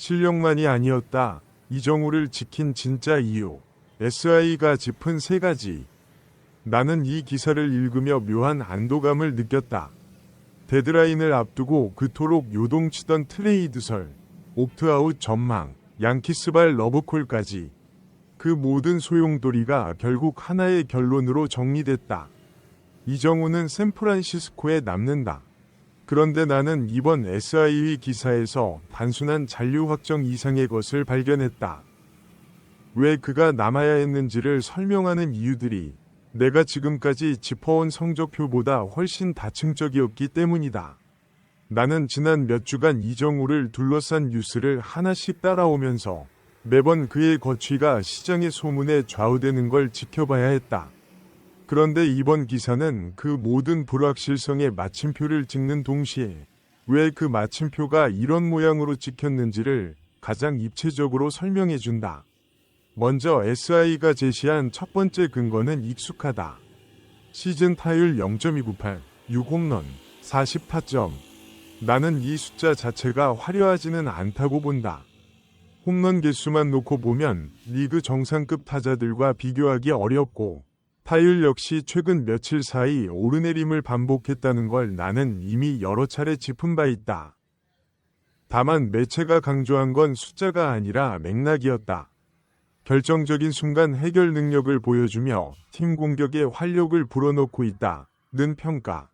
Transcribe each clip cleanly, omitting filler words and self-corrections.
실력만이 아니었다. 이정우를 지킨 진짜 이유. SI가 짚은 세 가지. 나는 이 기사를 읽으며 묘한 안도감을 느꼈다. 데드라인을 앞두고 그토록 요동치던 트레이드설, 옵트아웃 전망, 양키스발 러브콜까지 그 모든 소용돌이가 결국 하나의 결론으로 정리됐다. 이정우는 샌프란시스코에 남는다. 그런데 나는 이번 SI의 기사에서 단순한 잔류 확정 이상의 것을 발견했다. 왜 그가 남아야 했는지를 설명하는 이유들이 내가 지금까지 짚어온 성적표보다 훨씬 다층적이었기 때문이다. 나는 지난 몇 주간 이정우를 둘러싼 뉴스를 하나씩 따라오면서 매번 그의 거취가 시장의 소문에 좌우되는 걸 지켜봐야 했다. 그런데 이번 기사는 그 모든 불확실성의 마침표를 찍는 동시에 왜 그 마침표가 이런 모양으로 찍혔는지를 가장 입체적으로 설명해준다. 먼저 SI가 제시한 첫 번째 근거는 익숙하다. 시즌 타율 0.298, 6홈런, 40타점. 나는 이 숫자 자체가 화려하지는 않다고 본다. 홈런 개수만 놓고 보면 리그 정상급 타자들과 비교하기 어렵고 타율 역시 최근 며칠 사이 오르내림을 반복했다는 걸 나는 이미 여러 차례 짚은 바 있다. 다만 매체가 강조한 건 숫자가 아니라 맥락이었다. 결정적인 순간 해결 능력을 보여주며 팀 공격에 활력을 불어넣고 있다는 평가.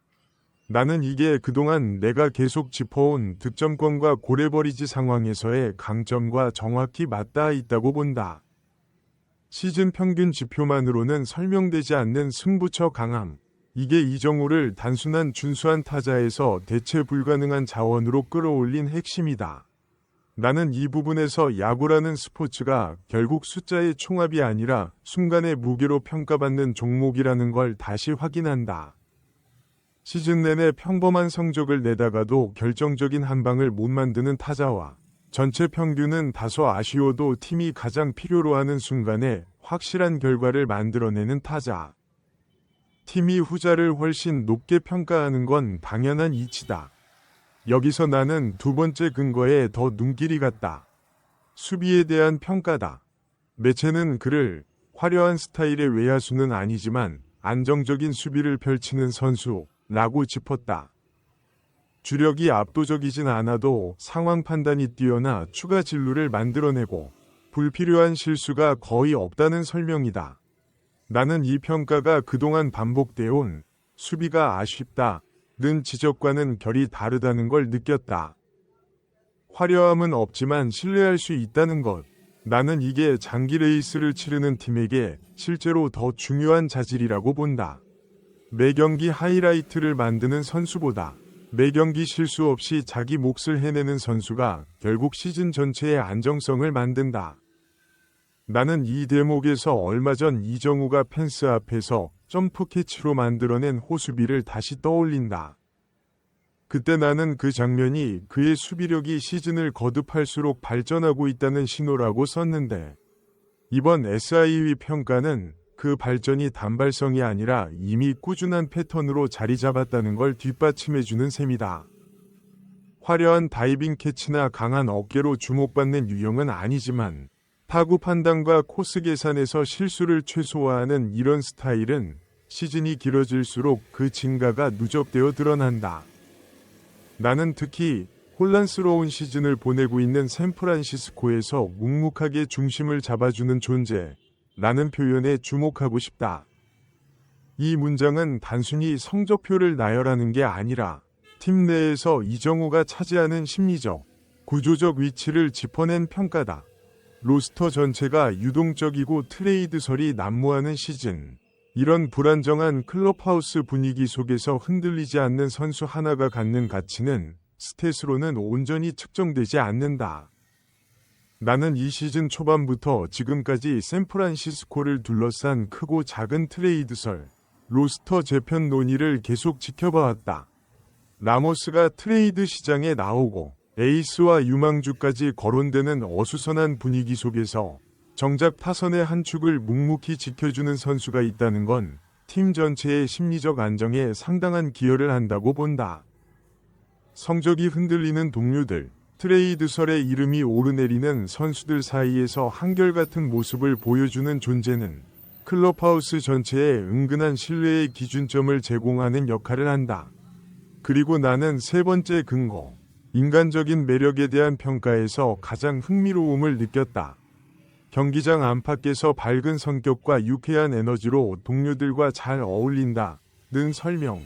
나는 이게 그동안 내가 계속 짚어온 득점권과 고래버리지 상황에서의 강점과 정확히 맞닿아 있다고 본다. 시즌 평균 지표만으로는 설명되지 않는 승부처 강함. 이게 이정우를 단순한 준수한 타자에서 대체 불가능한 자원으로 끌어올린 핵심이다. 나는 이 부분에서 야구라는 스포츠가 결국 숫자의 총합이 아니라 순간의 무게로 평가받는 종목이라는 걸 다시 확인한다. 시즌 내내 평범한 성적을 내다가도 결정적인 한 방을 못 만드는 타자와 전체 평균은 다소 아쉬워도 팀이 가장 필요로 하는 순간에 확실한 결과를 만들어내는 타자. 팀이 후자를 훨씬 높게 평가하는 건 당연한 이치다. 여기서 나는 두 번째 근거에 더 눈길이 갔다. 수비에 대한 평가다. 매체는 그를 화려한 스타일의 외야수는 아니지만 안정적인 수비를 펼치는 선수라고 짚었다. 주력이 압도적이진 않아도 상황 판단이 뛰어나 추가 진루를 만들어내고 불필요한 실수가 거의 없다는 설명이다. 나는 이 평가가 그동안 반복되어 온 수비가 아쉽다는 지적과는 결이 다르다는 걸 느꼈다. 화려함은 없지만 신뢰할 수 있다는 것. 나는 이게 장기 레이스를 치르는 팀에게 실제로 더 중요한 자질이라고 본다. 매 경기 하이라이트를 만드는 선수보다 매 경기 실수 없이 자기 몫을 해내는 선수가 결국 시즌 전체의 안정성을 만든다. 나는 이 대목에서 얼마 전 이정우가 펜스 앞에서 점프 캐치로 만들어낸 호수비를 다시 떠올린다. 그때 나는 그 장면이 그의 수비력이 시즌을 거듭할수록 발전하고 있다는 신호라고 썼는데 이번 SIV 평가는 그 발전이 단발성이 아니라 이미 꾸준한 패턴으로 자리 잡았다는 걸 뒷받침해주는 셈이다. 화려한 다이빙 캐치나 강한 어깨로 주목받는 유형은 아니지만 타구 판단과 코스 계산에서 실수를 최소화하는 이런 스타일은 시즌이 길어질수록 그 증가가 누적되어 드러난다. 나는 특히 혼란스러운 시즌을 보내고 있는 샌프란시스코에서 묵묵하게 중심을 잡아주는 존재 라는 표현에 주목하고 싶다. 이 문장은 단순히 성적표를 나열하는 게 아니라 팀 내에서 이정우가 차지하는 심리적, 구조적 위치를 짚어낸 평가다. 로스터 전체가 유동적이고 트레이드설이 난무하는 시즌. 이런 불안정한 클럽하우스 분위기 속에서 흔들리지 않는 선수 하나가 갖는 가치는 스탯으로는 온전히 측정되지 않는다. 나는 이 시즌 초반부터 지금까지 샌프란시스코를 둘러싼 크고 작은 트레이드설, 로스터 재편 논의를 계속 지켜봐왔다. 라모스가 트레이드 시장에 나오고 에이스와 유망주까지 거론되는 어수선한 분위기 속에서 정작 타선의 한 축을 묵묵히 지켜주는 선수가 있다는 건 팀 전체의 심리적 안정에 상당한 기여를 한다고 본다. 성적이 흔들리는 동료들, 트레이드설에 이름이 오르내리는 선수들 사이에서 한결같은 모습을 보여주는 존재는 클럽하우스 전체에 은근한 신뢰의 기준점을 제공하는 역할을 한다. 그리고 나는 세 번째 근거, 인간적인 매력에 대한 평가에서 가장 흥미로움을 느꼈다. 경기장 안팎에서 밝은 성격과 유쾌한 에너지로 동료들과 잘 어울린다는 설명.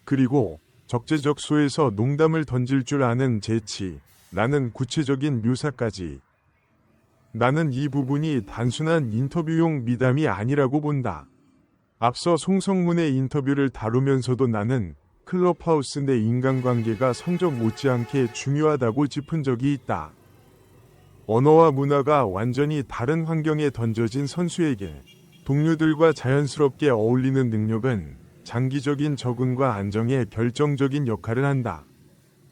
그리고 적재적소에서 농담을 던질 줄 아는 재치, 라는 구체적인 묘사까지. 나는 이 부분이 단순한 인터뷰용 미담이 아니라고 본다. 앞서 송성문의 인터뷰를 다루면서도 나는 클럽하우스 내 인간관계가 성적 못지않게 중요하다고 짚은 적이 있다. 언어와 문화가 완전히 다른 환경에 던져진 선수에게 동료들과 자연스럽게 어울리는 능력은 장기적인 적응과 안정에 결정적인 역할을 한다.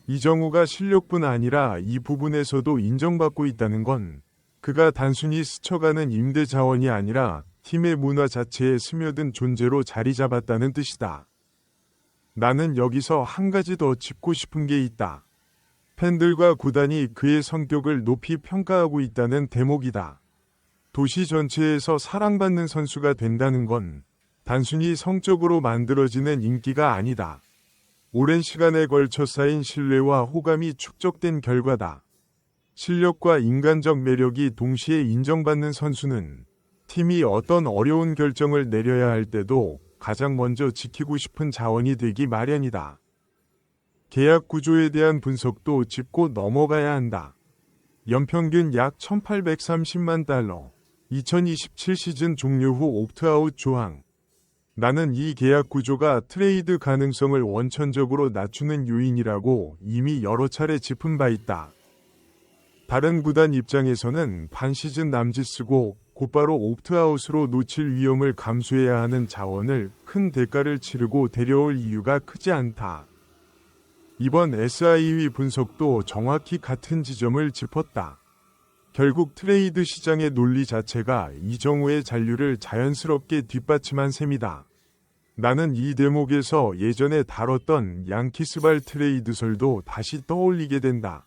이정우가 실력뿐 아니라 이 부분에서도 인정받고 있다는 건 그가 단순히 스쳐가는 임대 자원이 아니라 팀의 문화 자체에 스며든 존재로 자리 잡았다는 뜻이다. 나는 여기서 한 가지 더 짚고 싶은 게 있다. 팬들과 구단이 그의 성격을 높이 평가하고 있다는 대목이다. 도시 전체에서 사랑받는 선수가 된다는 건 단순히 성적으로 만들어지는 인기가 아니다. 오랜 시간에 걸쳐 쌓인 신뢰와 호감이 축적된 결과다. 실력과 인간적 매력이 동시에 인정받는 선수는 팀이 어떤 어려운 결정을 내려야 할 때도 가장 먼저 지키고 싶은 자원이 되기 마련이다. 계약 구조에 대한 분석도 짚고 넘어가야 한다. 연평균 약 1,830만 달러, 2027 시즌 종료 후 옵트아웃 조항. 나는 이 계약 구조가 트레이드 가능성을 원천적으로 낮추는 요인이라고 이미 여러 차례 짚은 바 있다. 다른 구단 입장에서는 반시즌 남짓 쓰고 곧바로 옵트아웃으로 놓칠 위험을 감수해야 하는 자원을 큰 대가를 치르고 데려올 이유가 크지 않다. 이번 SIV 분석도 정확히 같은 지점을 짚었다. 결국 트레이드 시장의 논리 자체가 이정우의 잔류를 자연스럽게 뒷받침한 셈이다. 나는 이 대목에서 예전에 다뤘던 양키스발 트레이드설도 다시 떠올리게 된다.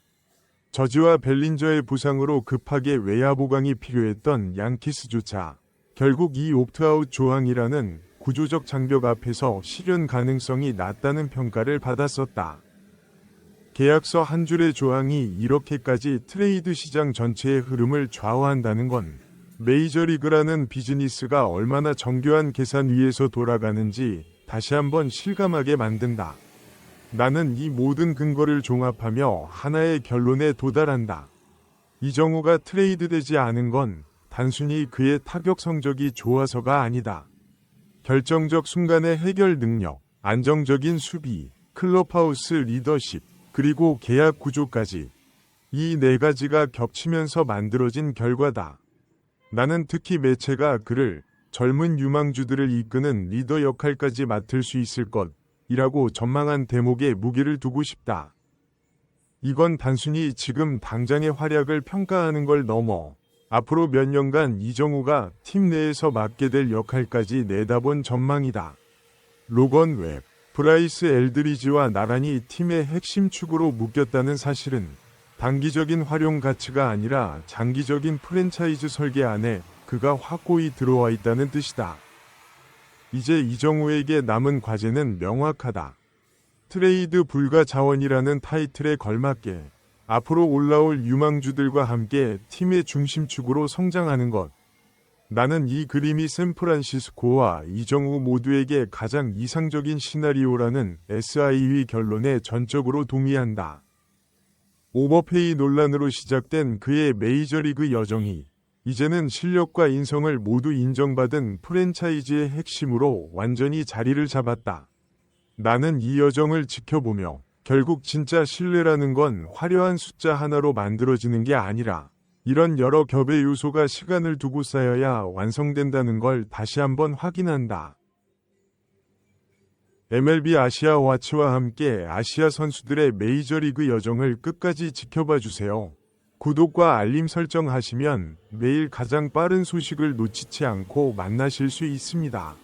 저지와 벨린저의 부상으로 급하게 외야 보강이 필요했던 양키스조차 결국 이 옵트아웃 조항이라는 구조적 장벽 앞에서 실현 가능성이 낮다는 평가를 받았었다. 계약서 한 줄의 조항이 이렇게까지 트레이드 시장 전체의 흐름을 좌우한다는 건 메이저리그라는 비즈니스가 얼마나 정교한 계산 위에서 돌아가는지 다시 한번 실감하게 만든다. 나는 이 모든 근거를 종합하며 하나의 결론에 도달한다. 이정우가 트레이드되지 않은 건 단순히 그의 타격 성적이 좋아서가 아니다. 결정적 순간의 해결 능력, 안정적인 수비, 클럽하우스 리더십, 그리고 계약 구조까지 이 네 가지가 겹치면서 만들어진 결과다. 나는 특히 매체가 그를 젊은 유망주들을 이끄는 리더 역할까지 맡을 수 있을 것이라고 전망한 대목에 무게를 두고 싶다. 이건 단순히 지금 당장의 활약을 평가하는 걸 넘어 앞으로 몇 년간 이정우가 팀 내에서 맡게 될 역할까지 내다본 전망이다. 로건 웹, 브라이스 엘드리지와 나란히 팀의 핵심 축으로 묶였다는 사실은 단기적인 활용 가치가 아니라 장기적인 프랜차이즈 설계 안에 그가 확고히 들어와 있다는 뜻이다. 이제 이정우에게 남은 과제는 명확하다. 트레이드 불가 자원이라는 타이틀에 걸맞게 앞으로 올라올 유망주들과 함께 팀의 중심축으로 성장하는 것. 나는 이 그림이 샌프란시스코와 이정우 모두에게 가장 이상적인 시나리오라는 SIV 결론에 전적으로 동의한다. 오버페이 논란으로 시작된 그의 메이저리그 여정이 이제는 실력과 인성을 모두 인정받은 프랜차이즈의 핵심으로 완전히 자리를 잡았다. 나는 이 여정을 지켜보며 결국 진짜 신뢰라는 건 화려한 숫자 하나로 만들어지는 게 아니라 이런 여러 겹의 요소가 시간을 두고 쌓여야 완성된다는 걸 다시 한번 확인한다. MLB 아시아 와치와 함께 아시아 선수들의 메이저리그 여정을 끝까지 지켜봐 주세요. 구독과 알림 설정하시면 매일 가장 빠른 소식을 놓치지 않고 만나실 수 있습니다.